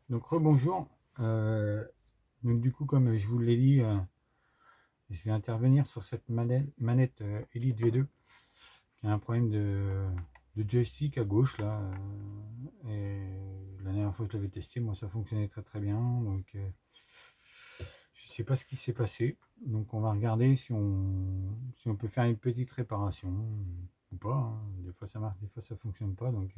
Donc rebonjour. Donc du coup, comme je vous l'ai dit, je vais intervenir sur cette manette Elite V2 qui a un problème de joystick à gauche là. Et la dernière fois que je l'avais testé, moi ça fonctionnait très très bien. Donc je sais pas ce qui s'est passé. Donc on va regarder si on peut faire une petite réparation ou pas, hein. Des fois ça marche, des fois ça fonctionne pas. Donc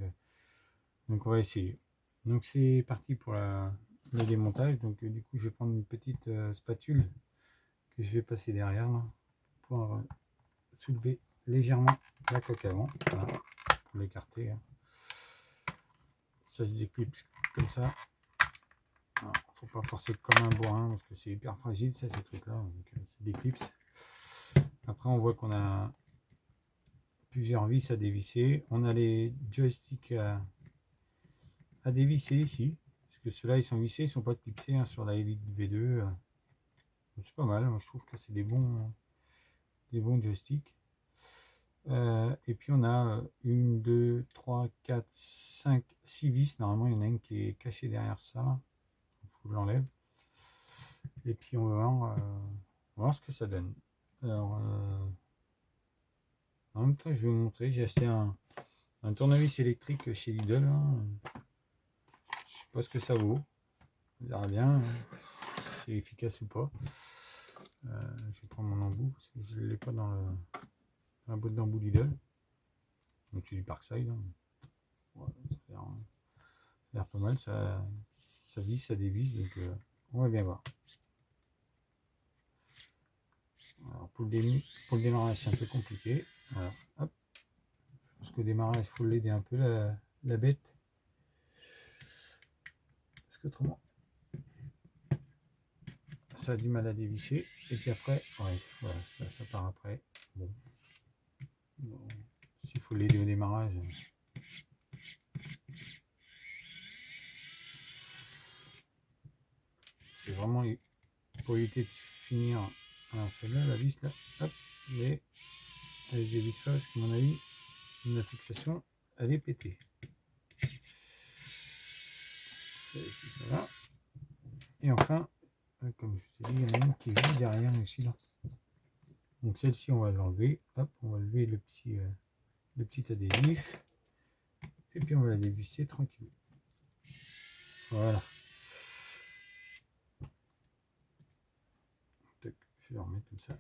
on va essayer. Donc c'est parti pour le démontage. Donc du coup je vais prendre une petite spatule que je vais passer derrière là, pour soulever légèrement la coque avant, voilà, pour l'écarter, hein. Ça se déclipse comme ça. Alors, faut pas forcer comme un bourrin parce que c'est hyper fragile ça, ces trucs là, donc ça déclipse. Après on voit qu'on a plusieurs vis à dévisser. On a les joysticks à dévisser ici, parce que ceux-là ils sont vissés, ils sont pas clipsés, hein, sur la Elite V2. C'est pas mal, moi je trouve que c'est des bons joysticks. Et puis on a une, deux, trois, quatre, cinq, six vis. Normalement il y en a une qui est cachée derrière ça. Il faut que je l'enlève. Et puis on va voir ce que ça donne. Alors en même temps je vais vous montrer, j'ai acheté un tournevis électrique chez Lidl, hein. Je sais pas ce que ça vaut. On verra bien, hein, si c'est efficace ou pas. Je vais prendre mon embout parce que je ne l'ai pas dans la boîte d'embout Lidl. Donc c'est du Parkside, hein. Ouais, ça a l'air pas mal, ça visse, ça dévisse, donc on va bien voir. Alors pour le démarrage c'est un peu compliqué. Alors, hop, parce qu'au démarrage il faut l'aider un peu la bête. Parce qu'autrement ça a du mal à dévisser. Et puis après, ouais, voilà, ça part après. Bon. S'il faut l'aider au démarrage. C'est vraiment pour éviter de finir. Alors celle-là, la vis là, hop, mais elle est vite fait parce qu'à mon avis, la fixation, elle est pétée. Voilà. Et enfin, comme je vous ai dit, il y en a une qui est juste derrière ici là. Donc celle-ci, on va l'enlever. Hop, on va lever le petit adhésif. Et puis on va la dévisser tranquille. Voilà. Je vais le remettre comme ça.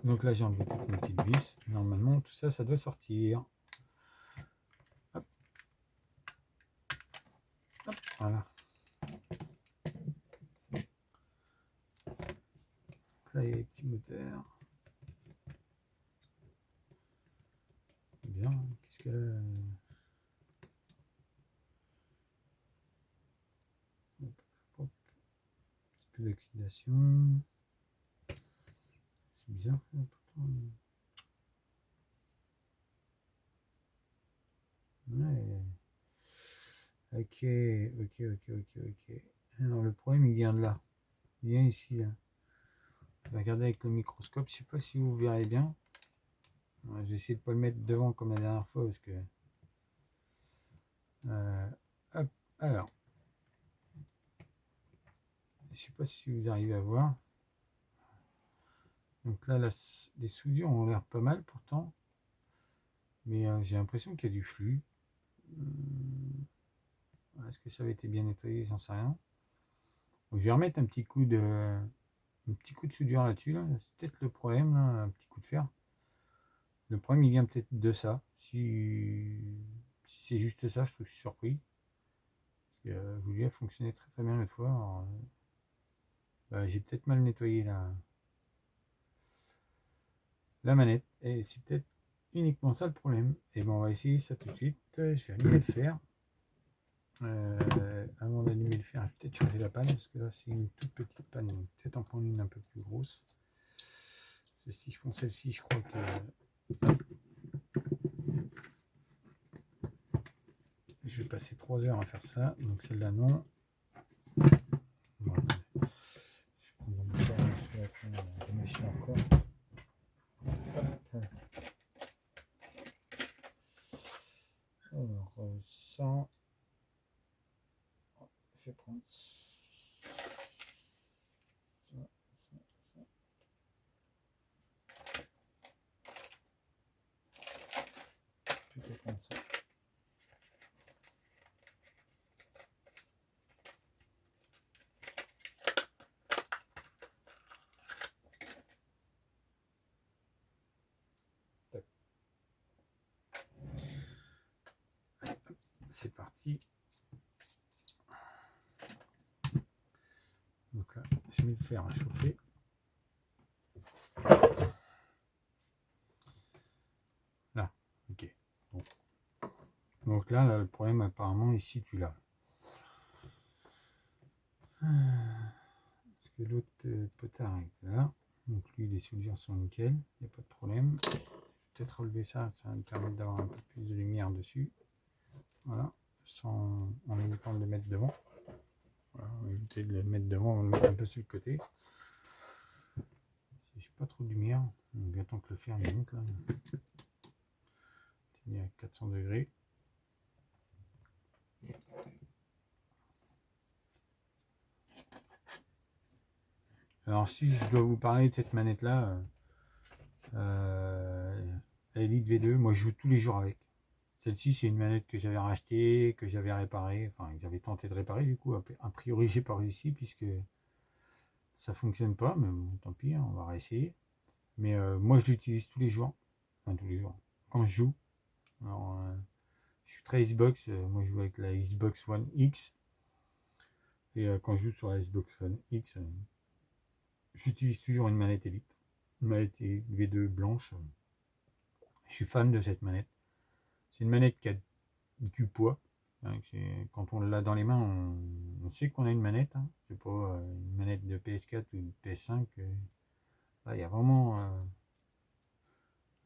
Donc là, j'ai enlevé toutes mes petites vis. Normalement, tout ça, ça doit sortir. Hop. Hop. Voilà. Là, il y a les petits moteurs. C'est bien. Qu'est-ce qu'elle a? Un petit peu d'oxydation. C'est bizarre. Ouais. Ok. Alors le problème il vient de là. Il vient ici là. On va regarder avec le microscope. Je sais pas si vous verrez bien. Je vais essayer de pas le mettre devant comme la dernière fois parce que. Hop. Alors. Je sais pas si vous arrivez à voir. Donc là, les soudures ont l'air pas mal pourtant. Mais j'ai l'impression qu'il y a du flux. Est-ce que ça avait été bien nettoyé? J'en sais rien. Donc, je vais remettre un petit coup de soudure là-dessus. Là. C'est peut-être le problème, là, un petit coup de fer. Le problème, il vient peut-être de ça. Si c'est juste ça, je suis surpris. Parce que, je vous dis, elle fonctionnait très très bien l'autre fois. Alors, j'ai peut-être mal nettoyé la manette. Et c'est peut-être uniquement ça le problème. Et bon, on va essayer ça tout de suite. Je vais allumer le fer. Avant d'allumer le fer, je vais peut-être changer la panne parce que là c'est une toute petite panne. Peut-être en prendre une un peu plus grosse. Si je prends celle-ci, je crois que je vais passer 3 heures à faire ça. Donc celle-là non. Voilà. Je vais prendre mon moteur, je vais prendre le mâcher encore. Alors 100. fait prendre ça, ça. Plutôt prendre ça. C'est parti. Donc là, je mets le fer à chauffer. Là, ok. Bon. Donc là, le problème apparemment il se situe là. Parce que l'autre potard est là. Donc lui, les soudures sont nickel, il n'y a pas de problème. Peut-être relever ça, ça va me permettre d'avoir un peu plus de lumière dessus. Voilà, en évitant de le mettre devant. Voilà, on va éviter de le mettre devant, on va le mettre un peu sur le côté. Si j'ai pas trop de lumière, donc j'attends que le fer il monte là. Il est à 400 degrés. Alors si je dois vous parler de cette manette là, Elite V2, moi je joue tous les jours avec. Celle-ci c'est une manette que j'avais rachetée, que j'avais réparée, enfin que j'avais tenté de réparer du coup, a priori j'ai pas réussi puisque ça fonctionne pas, mais bon, tant pis, on va réessayer. Mais moi je l'utilise tous les jours, enfin tous les jours, quand je joue. Alors je suis très Xbox, moi je joue avec la Xbox One X, et quand je joue sur la Xbox One X, j'utilise toujours une manette Elite, une manette V2 blanche. Je suis fan de cette manette. C'est une manette qui a du poids. Hein, quand on l'a dans les mains, on sait qu'on a une manette. Hein. C'est pas une manette de PS4 ou de PS5. Là, il y a vraiment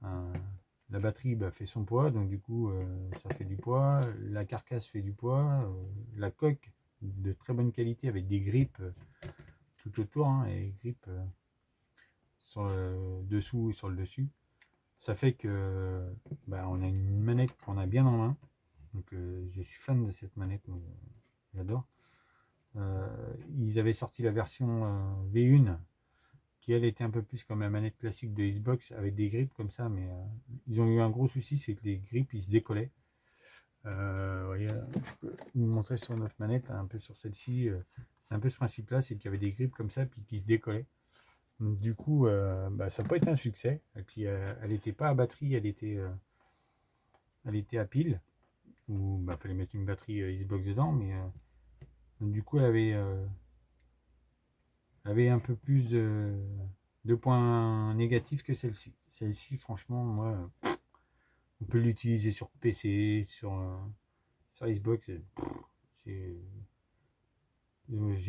la batterie fait son poids, donc du coup, ça fait du poids. La carcasse fait du poids. La coque de très bonne qualité avec des grippes tout autour, hein, et grippes sur le dessous et sur le dessus. Ça fait que on a une manette qu'on a bien en main. Donc je suis fan de cette manette, j'adore. Ils avaient sorti la version V1 qui elle était un peu plus comme la manette classique de Xbox avec des grips comme ça, mais ils ont eu un gros souci, c'est que les grips ils se décollaient. Voyez, je peux vous montrer sur notre manette, un peu sur celle-ci, c'est un peu ce principe là, c'est qu'il y avait des grips comme ça puis qui se décollaient. Donc, du coup ça n'a pas été un succès, et puis elle n'était pas à batterie, elle était à pile, ou fallait mettre une batterie Xbox dedans, mais donc, du coup elle avait un peu plus de points négatifs que celle-ci. Celle-ci, franchement, moi, on peut l'utiliser sur PC, sur Xbox. Je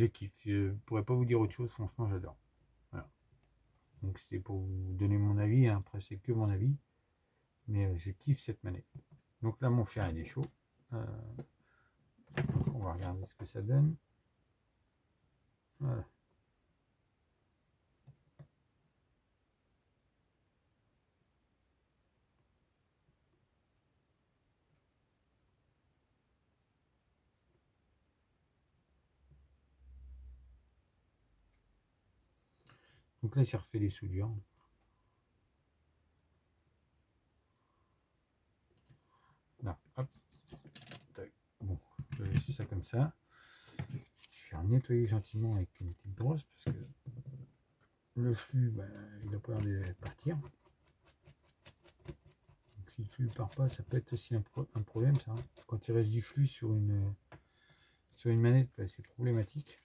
kiffe. Je pourrais pas vous dire autre chose, franchement, j'adore. Voilà. Donc c'était pour vous donner mon avis. Hein. Après, c'est que mon avis. Mais je kiffe cette manette. Donc là, mon fer, il est chaud. On va regarder ce que ça donne. Voilà. Donc là, j'ai refait les soudures. Là, hop. Bon, je vais laisser ça comme ça. Je vais nettoyer gentiment avec une petite brosse parce que le flux, il n'a pas l'air de partir. Donc, si le flux ne part pas, ça peut être aussi un problème, ça. Quand il reste du flux sur une manette, c'est problématique.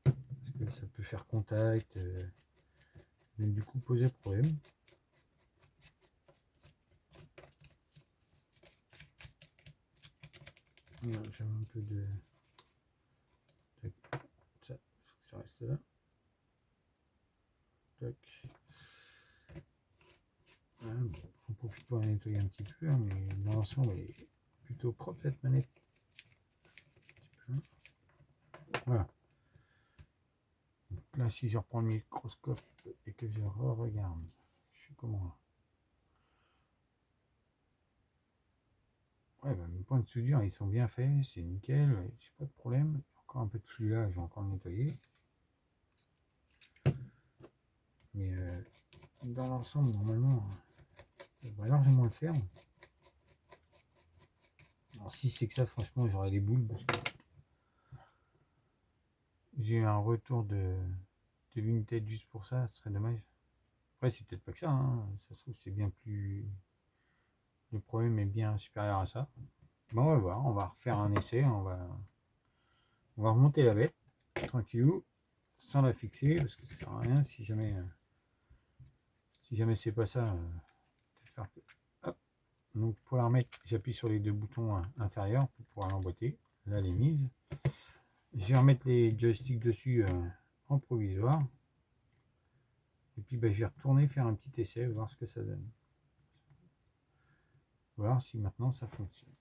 Parce que ça peut faire contact, mais du coup poser problème. J'ai un peu de... Ça, faut que ça reste là. Tac. Bon, j'en profite pour la nettoyer un petit peu, hein, mais dans l'ensemble, elle est plutôt propre cette manette. Voilà. Donc là, si je reprends le microscope et que je regarde, je suis comment là? Ouais, mes points de soudure, ils sont bien faits, c'est nickel, j'ai pas de problème. encore un peu de flux là, je vais encore le nettoyer. Mais dans l'ensemble, normalement, ça va largement le faire. Alors, si c'est que ça, franchement, j'aurais les boules parce que j'ai eu un retour de l'unité juste pour ça, ce serait dommage. Après, c'est peut-être pas que ça, hein. Ça se trouve, c'est bien plus. Le problème est bien supérieur à ça. Bon, on va voir, on va refaire un essai, on va remonter la bête, tranquillou, sans la fixer, parce que ça sert à rien si jamais c'est pas ça. Hop. Donc pour la remettre, j'appuie sur les deux boutons inférieurs pour pouvoir l'emboîter. Là, elle est mise. Je vais remettre les joysticks dessus en provisoire. Et puis je vais retourner faire un petit essai, voir ce que ça donne. Voir si maintenant ça fonctionne.